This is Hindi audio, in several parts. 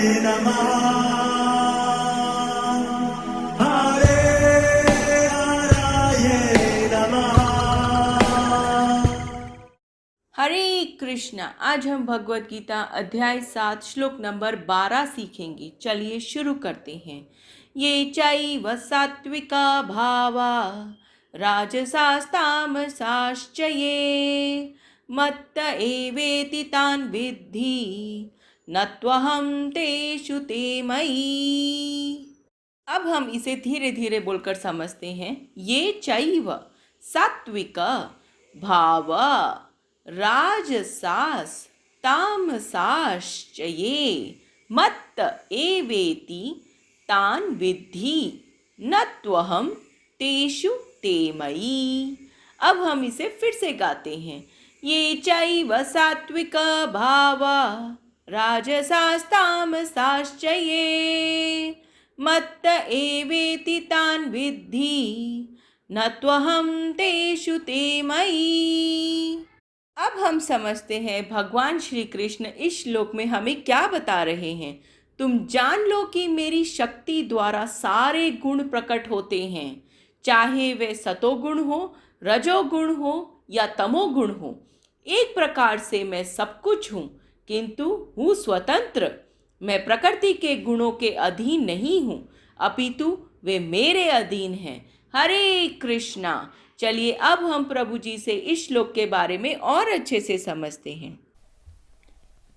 नमः हरे हराये नमः। हरे कृष्णा। आज हम भगवत गीता अध्याय 7 श्लोक नंबर 12 सीखेंगे। चलिए शुरू करते हैं। ये चैव सात्विका भावा राजसास्तामसाश्च ये मत्त एवेति तान् विद्धि न त्वहं तेषु ते मयि। अब हम इसे धीरे धीरे बोलकर समझते हैं। ये चैव सात्विक भाव राजसास तामसाश्च ये मत्त एवेति तान् विद्धि न त्वहं तेषु ते मयि। अब हम इसे फिर से गाते हैं। ये चैव सात्विक भाव राजसास्तामसाश्च ये मत्त एवेति तान् विद्धि न त्वहं तेषु ते मयि। अब हम समझते हैं भगवान श्री कृष्ण इस श्लोक में हमें क्या बता रहे हैं। तुम जान लो कि मेरी शक्ति द्वारा सारे गुण प्रकट होते हैं, चाहे वे सतोगुण हो, रजोगुण हो या तमोगुण हो। एक प्रकार से मैं सब कुछ हूँ, किंतु हूँ स्वतंत्र। मैं प्रकृति के गुणों के अधीन नहीं हूँ, अपितु वे मेरे अधीन हैं। हरे कृष्णा। चलिए अब हम प्रभु जी से इस श्लोक के बारे में और अच्छे से समझते हैं।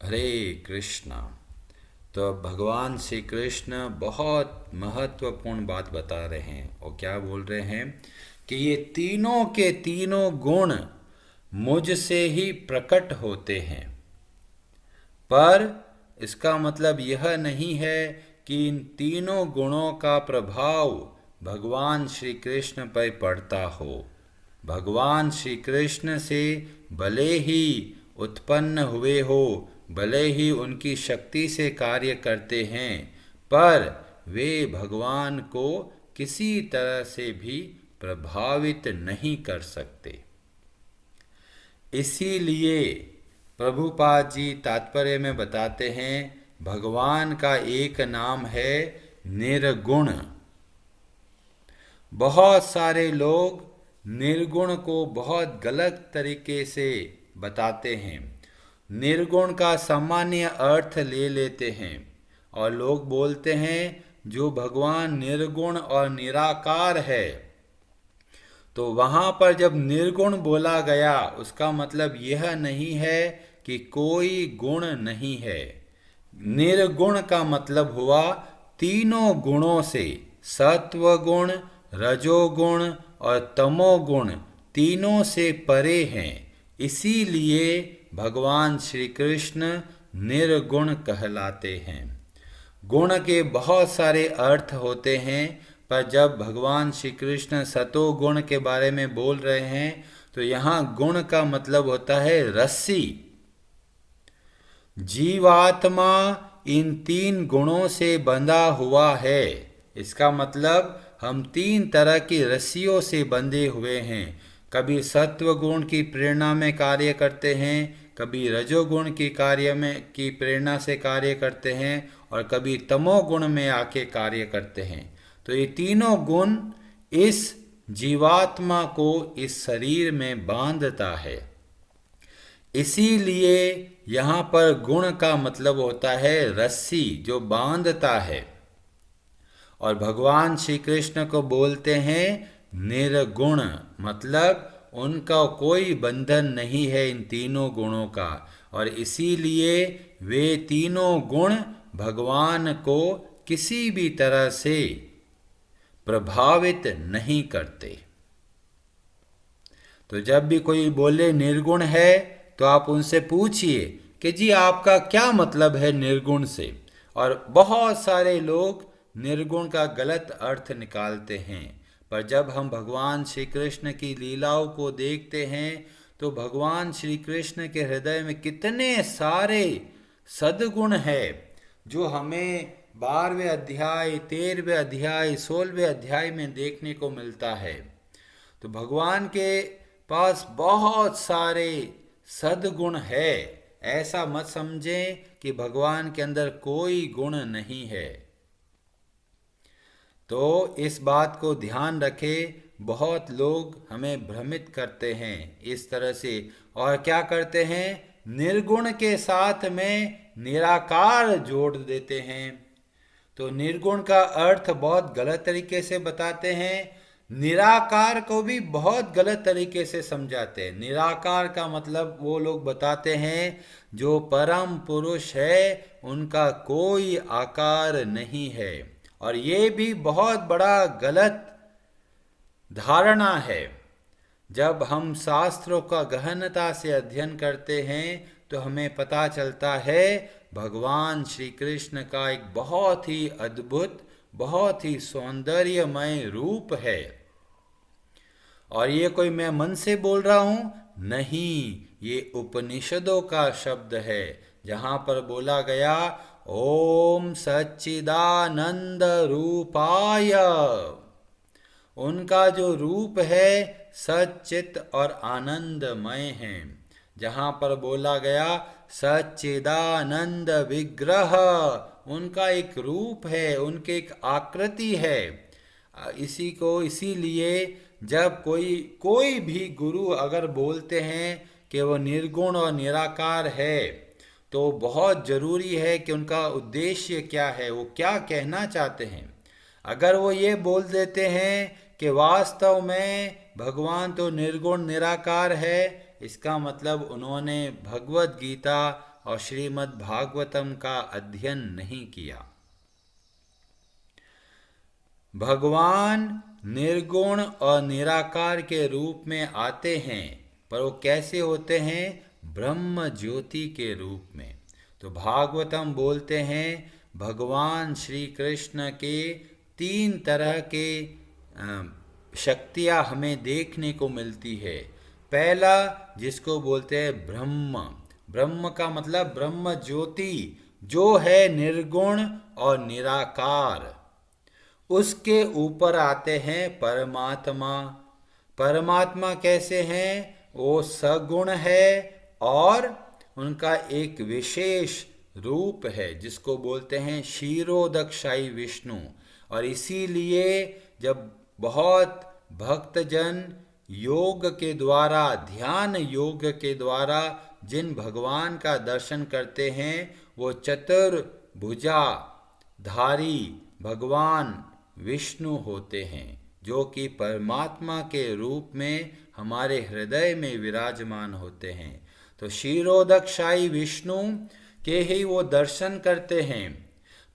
हरे कृष्णा। तो अब भगवान श्री कृष्ण बहुत महत्वपूर्ण बात बता रहे हैं और क्या बोल रहे हैं कि ये तीनों के तीनों गुण मुझसे ही प्रकट होते हैं, पर इसका मतलब यह नहीं है कि इन तीनों गुणों का प्रभाव भगवान श्री कृष्ण पर पड़ता हो। भगवान श्री कृष्ण से भले ही उत्पन्न हुए हो, भले ही उनकी शक्ति से कार्य करते हैं, पर वे भगवान को किसी तरह से भी प्रभावित नहीं कर सकते। इसीलिए प्रभुपाद जी तात्पर्य में बताते हैं भगवान का एक नाम है निर्गुण। बहुत सारे लोग निर्गुण को बहुत गलत तरीके से बताते हैं। निर्गुण का सामान्य अर्थ ले लेते हैं और लोग बोलते हैं जो भगवान निर्गुण और निराकार है, तो वहाँ पर जब निर्गुण बोला गया उसका मतलब यह नहीं है कि कोई गुण नहीं है। निर्गुण का मतलब हुआ तीनों गुणों से, सत्व गुण, रजोगुण और तमोगुण तीनों से परे हैं। इसीलिए भगवान श्री कृष्ण निर्गुण कहलाते हैं। गुण के बहुत सारे अर्थ होते हैं, पर जब भगवान श्री कृष्ण सतोगुण के बारे में बोल रहे हैं तो यहाँ गुण का मतलब होता है रस्सी। जीवात्मा इन तीन गुणों से बंधा हुआ है। इसका मतलब हम तीन तरह की रस्सियों से बंधे हुए हैं। कभी सत्व गुण की प्रेरणा में कार्य करते हैं, कभी रजोगुण की प्रेरणा से कार्य करते हैं और कभी तमोगुण में आके कार्य करते हैं। तो ये तीनों गुण इस जीवात्मा को इस शरीर में बांधता है। इसीलिए यहाँ पर गुण का मतलब होता है रस्सी जो बांधता है। और भगवान श्री कृष्ण को बोलते हैं निर्गुण, मतलब उनका कोई बंधन नहीं है इन तीनों गुणों का, और इसीलिए वे तीनों गुण भगवान को किसी भी तरह से प्रभावित नहीं करते। तो जब भी कोई बोले निर्गुण है तो आप उनसे पूछिए कि जी आपका क्या मतलब है निर्गुण से। और बहुत सारे लोग निर्गुण का गलत अर्थ निकालते हैं, पर जब हम भगवान श्री कृष्ण की लीलाओं को देखते हैं तो भगवान श्री कृष्ण के हृदय में कितने सारे सद्गुण है जो हमें 12वें अध्याय, 13वें अध्याय, 16वें अध्याय में देखने को मिलता है। तो भगवान के पास बहुत सारे सद्गुण है ऐसा मत समझें कि भगवान के अंदर कोई गुण नहीं है। तो इस बात को ध्यान रखें। बहुत लोग हमें भ्रमित करते हैं इस तरह से, और क्या करते हैं, निर्गुण के साथ में निराकार जोड़ देते हैं। तो निर्गुण का अर्थ बहुत गलत तरीके से बताते हैं, निराकार को भी बहुत गलत तरीके से समझाते हैं। निराकार का मतलब वो लोग बताते हैं जो परम पुरुष है उनका कोई आकार नहीं है, और ये भी बहुत बड़ा गलत धारणा है। जब हम शास्त्रों का गहनता से अध्ययन करते हैं तो हमें पता चलता है भगवान श्री कृष्ण का एक बहुत ही अद्भुत, बहुत ही सौंदर्यमय रूप है। और ये कोई मैं मन से बोल रहा हूं नहीं, ये उपनिषदों का शब्द है, जहां पर बोला गया ओम सच्चिदानंद रूपाय। उनका जो रूप है सच्चित और आनंदमय है। जहाँ पर बोला गया सच्चिदानंद विग्रह, उनका एक रूप है, उनके एक आकृति है। इसीलिए जब कोई भी गुरु अगर बोलते हैं कि वो निर्गुण और निराकार है, तो बहुत जरूरी है कि उनका उद्देश्य क्या है, वो क्या कहना चाहते हैं। अगर वो ये बोल देते हैं कि वास्तव में भगवान तो निर्गुण निराकार है, इसका मतलब उन्होंने भगवत गीता और श्रीमद् भागवतम का अध्ययन नहीं किया। भगवान निर्गुण और निराकार के रूप में आते हैं, पर वो कैसे होते हैं, ब्रह्म ज्योति के रूप में। तो भागवतम बोलते हैं भगवान श्री कृष्ण के 3 तरह के शक्तियाँ हमें देखने को मिलती है। पहला जिसको बोलते हैं ब्रह्म, ब्रह्म का मतलब ब्रह्म ज्योति, जो है निर्गुण और निराकार। उसके ऊपर आते हैं परमात्मा। परमात्मा कैसे हैं, वो सगुण है और उनका एक विशेष रूप है जिसको बोलते हैं क्षीरोदक्षाई विष्णु। और इसीलिए जब बहुत भक्तजन योग के द्वारा, ध्यान योग के द्वारा जिन भगवान का दर्शन करते हैं, वो चतुर्भुजा धारी भगवान विष्णु होते हैं, जो कि परमात्मा के रूप में हमारे हृदय में विराजमान होते हैं। तो क्षीरोदक्षाई विष्णु के ही वो दर्शन करते हैं,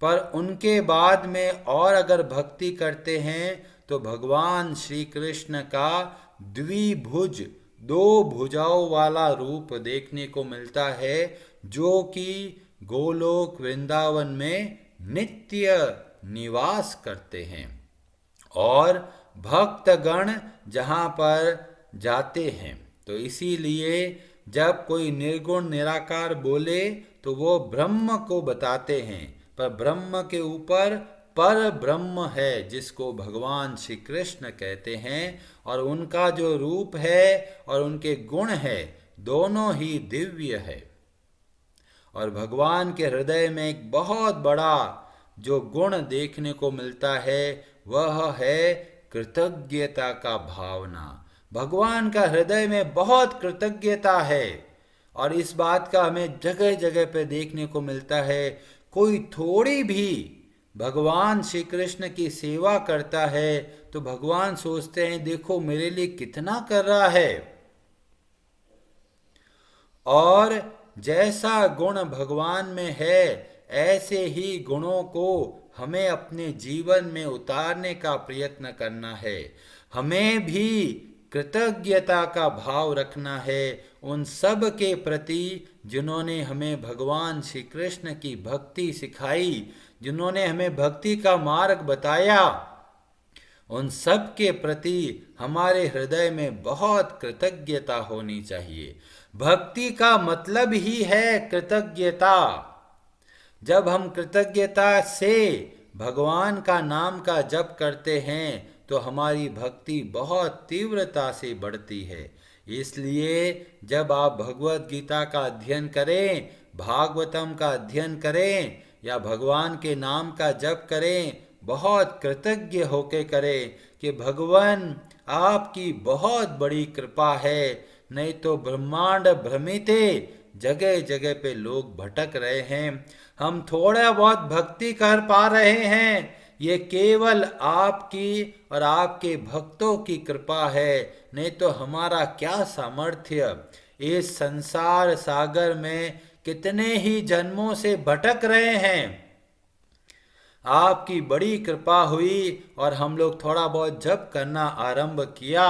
पर उनके बाद में और अगर भक्ति करते हैं तो भगवान श्री कृष्ण का द्विभुज, 2 भुजाओं वाला रूप देखने को मिलता है, जो कि गोलोक वृंदावन में नित्य निवास करते हैं। और भक्तगण जहाँ पर जाते हैं, तो इसीलिए जब कोई निर्गुण निराकार बोले तो वो ब्रह्म को बताते हैं, पर ब्रह्म के ऊपर पर ब्रह्म है जिसको भगवान श्री कृष्ण कहते हैं। और उनका जो रूप है और उनके गुण है, दोनों ही दिव्य है। और भगवान के हृदय में एक बहुत बड़ा जो गुण देखने को मिलता है, वह है कृतज्ञता का भावना। भगवान का हृदय में बहुत कृतज्ञता है, और इस बात का हमें जगह जगह पे देखने को मिलता है। कोई थोड़ी भी भगवान श्री कृष्ण की सेवा करता है तो भगवान सोचते हैं देखो मेरे लिए कितना कर रहा है। और जैसा गुण भगवान में है, ऐसे ही गुणों को हमें अपने जीवन में उतारने का प्रयत्न करना है। हमें भी कृतज्ञता का भाव रखना है उन सब के प्रति जिन्होंने हमें भगवान श्री कृष्ण की भक्ति सिखाई, जिन्होंने हमें भक्ति का मार्ग बताया। उन सब के प्रति हमारे हृदय में बहुत कृतज्ञता होनी चाहिए। भक्ति का मतलब ही है कृतज्ञता। जब हम कृतज्ञता से भगवान का नाम का जप करते हैं तो हमारी भक्ति बहुत तीव्रता से बढ़ती है। इसलिए जब आप भगवत गीता का अध्ययन करें, भागवतम का अध्ययन करें या भगवान के नाम का जप करें, बहुत कृतज्ञ होके करें कि भगवान आपकी बहुत बड़ी कृपा है, नहीं तो ब्रह्मांड भ्रमित है, जगह जगह पे लोग भटक रहे हैं। हम थोड़ा बहुत भक्ति कर पा रहे हैं, ये केवल आपकी और आपके भक्तों की कृपा है, नहीं तो हमारा क्या सामर्थ्य। इस संसार सागर में कितने ही जन्मों से भटक रहे हैं, आपकी बड़ी कृपा हुई और हम लोग थोड़ा बहुत जप करना आरंभ किया।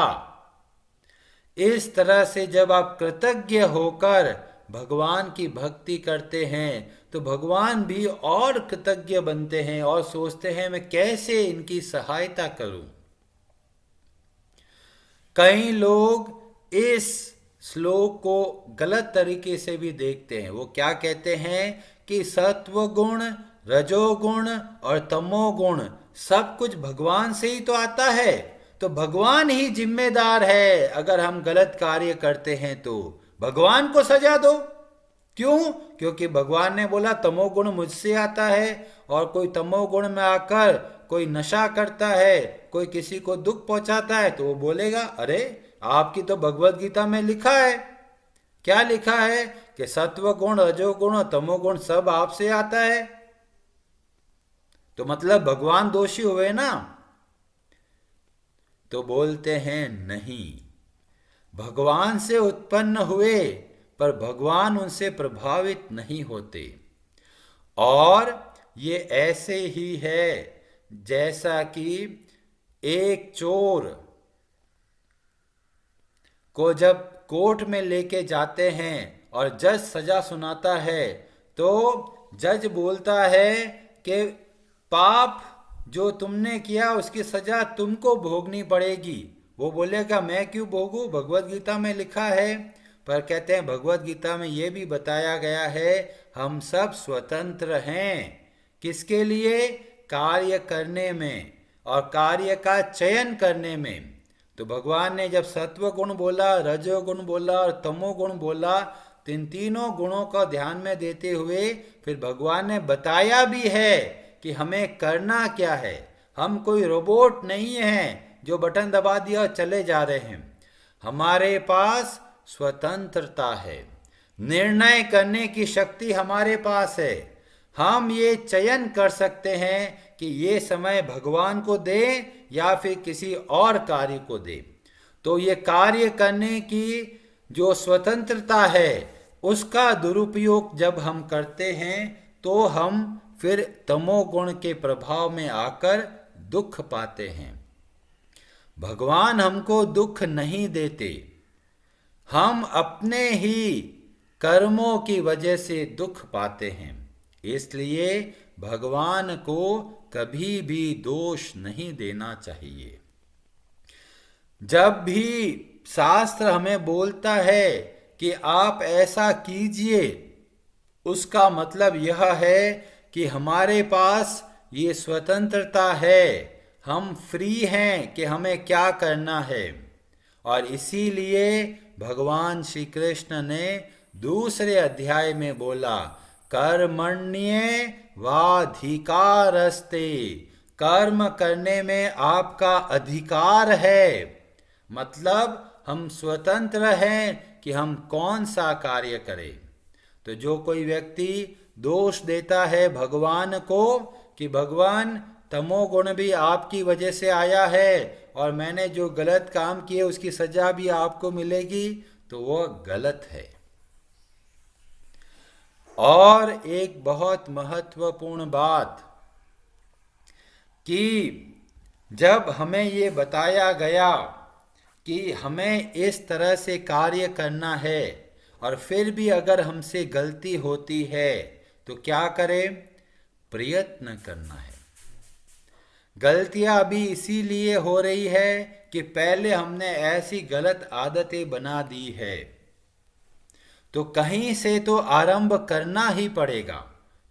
इस तरह से जब आप कृतज्ञ होकर भगवान की भक्ति करते हैं तो भगवान भी और कृतज्ञ बनते हैं और सोचते हैं मैं कैसे इनकी सहायता करूं। कई लोग इस श्लोक को गलत तरीके से भी देखते हैं। वो क्या कहते हैं कि सत्व गुण, रजोगुण और तमोगुण सब कुछ भगवान से ही तो आता है, तो भगवान ही जिम्मेदार है अगर हम गलत कार्य करते हैं तो भगवान को सजा दो। क्यों? क्योंकि भगवान ने बोला तमोगुण मुझसे आता है, और कोई तमोगुण में आकर कोई नशा करता है, कोई किसी को दुख पहुंचाता है, तो वो बोलेगा अरे आपकी तो भगवत गीता में लिखा है। क्या लिखा है? कि सत्व गुण, रजोगुण और तमोगुण सब आपसे आता है, तो मतलब भगवान दोषी हुए ना। तो बोलते हैं नहीं, भगवान से उत्पन्न हुए पर भगवान उनसे प्रभावित नहीं होते। और ये ऐसे ही है जैसा कि एक चोर को जब कोर्ट में लेके जाते हैं और जज सजा सुनाता है, तो जज बोलता है कि पाप जो तुमने किया उसकी सजा तुमको भोगनी पड़ेगी। वो बोलेगा मैं क्यों भोगूं, भगवत गीता में लिखा है। पर कहते हैं भगवत गीता में ये भी बताया गया है हम सब स्वतंत्र हैं। किसके लिए? कार्य करने में और कार्य का चयन करने में। तो भगवान ने जब सत्व गुण बोला, रजोगुण बोला और तमोगुण बोला, तीनों गुणों को ध्यान में देते हुए फिर भगवान ने बताया भी है कि हमें करना क्या है। हम कोई रोबोट नहीं हैं जो बटन दबा दिया और चले जा रहे हैं। हमारे पास स्वतंत्रता है, निर्णय करने की शक्ति हमारे पास है। हम ये चयन कर सकते हैं कि ये समय भगवान को दें या फिर किसी और कार्य को दें। तो ये कार्य करने की जो स्वतंत्रता है उसका दुरुपयोग जब हम करते हैं तो हम फिर तमोगुण के प्रभाव में आकर दुख पाते हैं। भगवान हमको दुख नहीं देते, हम अपने ही कर्मों की वजह से दुख पाते हैं। इसलिए भगवान को कभी भी दोष नहीं देना चाहिए। जब भी शास्त्र हमें बोलता है कि आप ऐसा कीजिए, उसका मतलब यह है कि हमारे पास ये स्वतंत्रता है, हम फ्री हैं कि हमें क्या करना है। और इसीलिए भगवान श्री कृष्ण ने दूसरे अध्याय में बोला कर्मण्ये वाधिकारस्ते, कर्म करने में आपका अधिकार है। मतलब हम स्वतंत्र हैं कि हम कौन सा कार्य करें। तो जो कोई व्यक्ति दोष देता है भगवान को कि भगवान तमोगुण भी आपकी वजह से आया है और मैंने जो गलत काम किए उसकी सजा भी आपको मिलेगी, तो वह गलत है। और एक बहुत महत्वपूर्ण बात कि जब हमें ये बताया गया कि हमें इस तरह से कार्य करना है और फिर भी अगर हमसे गलती होती है तो क्या करें? प्रयत्न करना है। गलतियां अभी इसीलिए हो रही है कि पहले हमने ऐसी गलत आदतें बना दी है, तो कहीं से तो आरंभ करना ही पड़ेगा।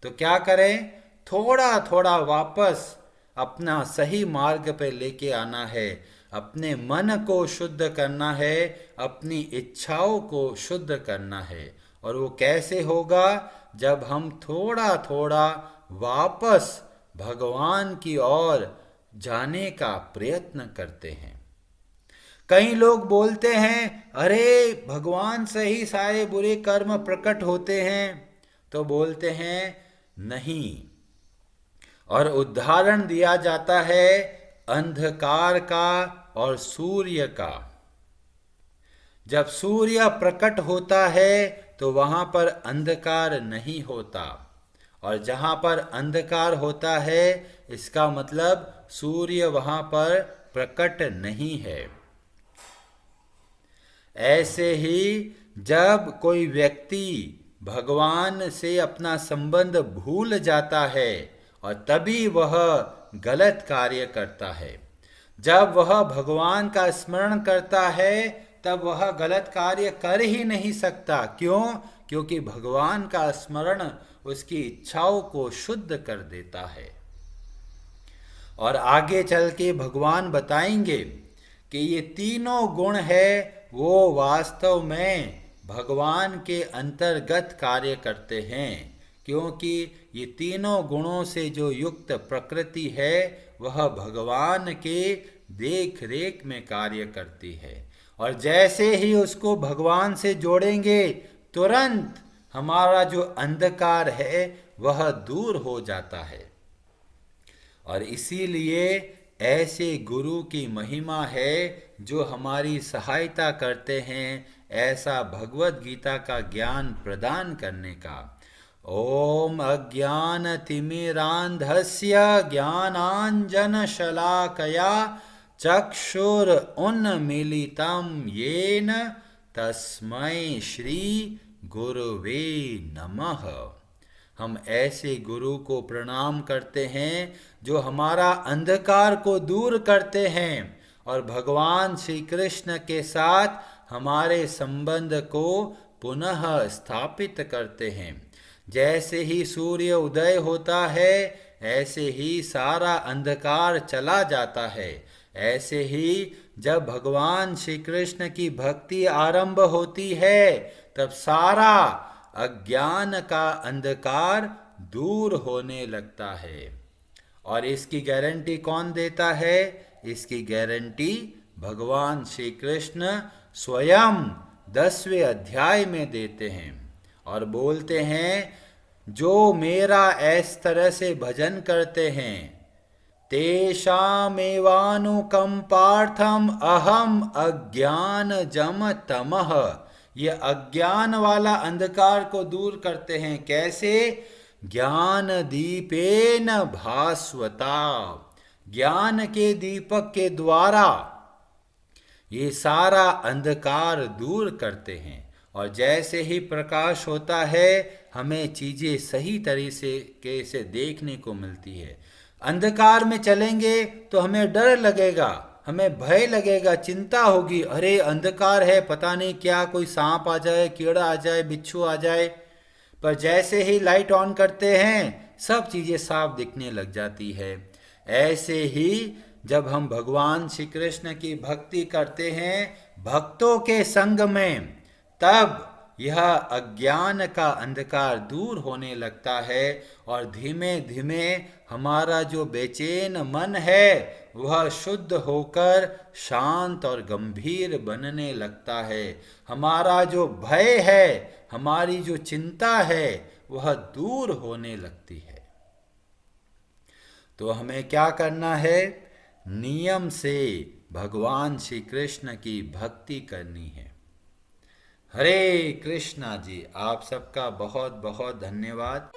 तो क्या करें? थोड़ा थोड़ा वापस अपना सही मार्ग पे लेके आना है। अपने मन को शुद्ध करना है, अपनी इच्छाओं को शुद्ध करना है। और वो कैसे होगा? जब हम थोड़ा थोड़ा वापस भगवान की ओर जाने का प्रयत्न करते हैं। कई लोग बोलते हैं, अरे भगवान से ही सारे बुरे कर्म प्रकट होते हैं। तो बोलते हैं नहीं, और उदाहरण दिया जाता है अंधकार का और सूर्य का। जब सूर्य प्रकट होता है तो वहां पर अंधकार नहीं होता, और जहां पर अंधकार होता है इसका मतलब सूर्य वहां पर प्रकट नहीं है। ऐसे ही जब कोई व्यक्ति भगवान से अपना संबंध भूल जाता है और तभी वह गलत कार्य करता है। जब वह भगवान का स्मरण करता है तब वह गलत कार्य कर ही नहीं सकता। क्यों? क्योंकि भगवान का स्मरण उसकी इच्छाओं को शुद्ध कर देता है। और आगे चल के भगवान बताएंगे कि ये तीनों गुण है वो वास्तव में भगवान के अंतर्गत कार्य करते हैं, क्योंकि ये तीनों गुणों से जो युक्त प्रकृति है वह भगवान के देख रेख में कार्य करती है। और जैसे ही उसको भगवान से जोड़ेंगे तुरंत हमारा जो अंधकार है वह दूर हो जाता है। और इसीलिए ऐसे गुरु की महिमा है जो हमारी सहायता करते हैं ऐसा भगवत गीता का ज्ञान प्रदान करने का। ओम अज्ञान तिमिरांधस्य ज्ञानांजन शलाकया चक्षुर उन्मीलितं येन तस्मै श्री गुरुवे नमः। हम ऐसे गुरु को प्रणाम करते हैं जो हमारा अंधकार को दूर करते हैं और भगवान श्री कृष्ण के साथ हमारे संबंध को पुनः स्थापित करते हैं। जैसे ही सूर्य उदय होता है ऐसे ही सारा अंधकार चला जाता है। ऐसे ही जब भगवान श्री कृष्ण की भक्ति आरंभ होती है तब सारा अज्ञान का अंधकार दूर होने लगता है। और इसकी गारंटी कौन देता है? इसकी गारंटी भगवान श्री कृष्ण स्वयं 10वें अध्याय में देते हैं और बोलते हैं, जो मेरा इस तरह से भजन करते हैं तेषामेवानुकंपार्थम अहम अज्ञान जम तमः। ये अज्ञान वाला अंधकार को दूर करते हैं। कैसे? ज्ञान दीपेन भास्वता, ज्ञान के दीपक के द्वारा ये सारा अंधकार दूर करते हैं। और जैसे ही प्रकाश होता है हमें चीजें सही तरीके से देखने को मिलती है। अंधकार में चलेंगे तो हमें डर लगेगा, हमें भय लगेगा, चिंता होगी, अरे अंधकार है, पता नहीं क्या कोई सांप आ जाए, कीड़ा आ जाए, बिच्छू आ जाए। पर जैसे ही लाइट ऑन करते हैं सब चीजें साफ दिखने लग जाती है। ऐसे ही जब हम भगवान श्री कृष्ण की भक्ति करते हैं भक्तों के संग में, तब यह अज्ञान का अंधकार दूर होने लगता है और धीमे धीमे हमारा जो बेचैन मन है वह शुद्ध होकर शांत और गंभीर बनने लगता है। हमारा जो भय है, हमारी जो चिंता है वह दूर होने लगती है। तो हमें क्या करना है? नियम से भगवान श्री कृष्ण की भक्ति करनी है। हरे कृष्णा जी, आप सबका बहुत बहुत धन्यवाद।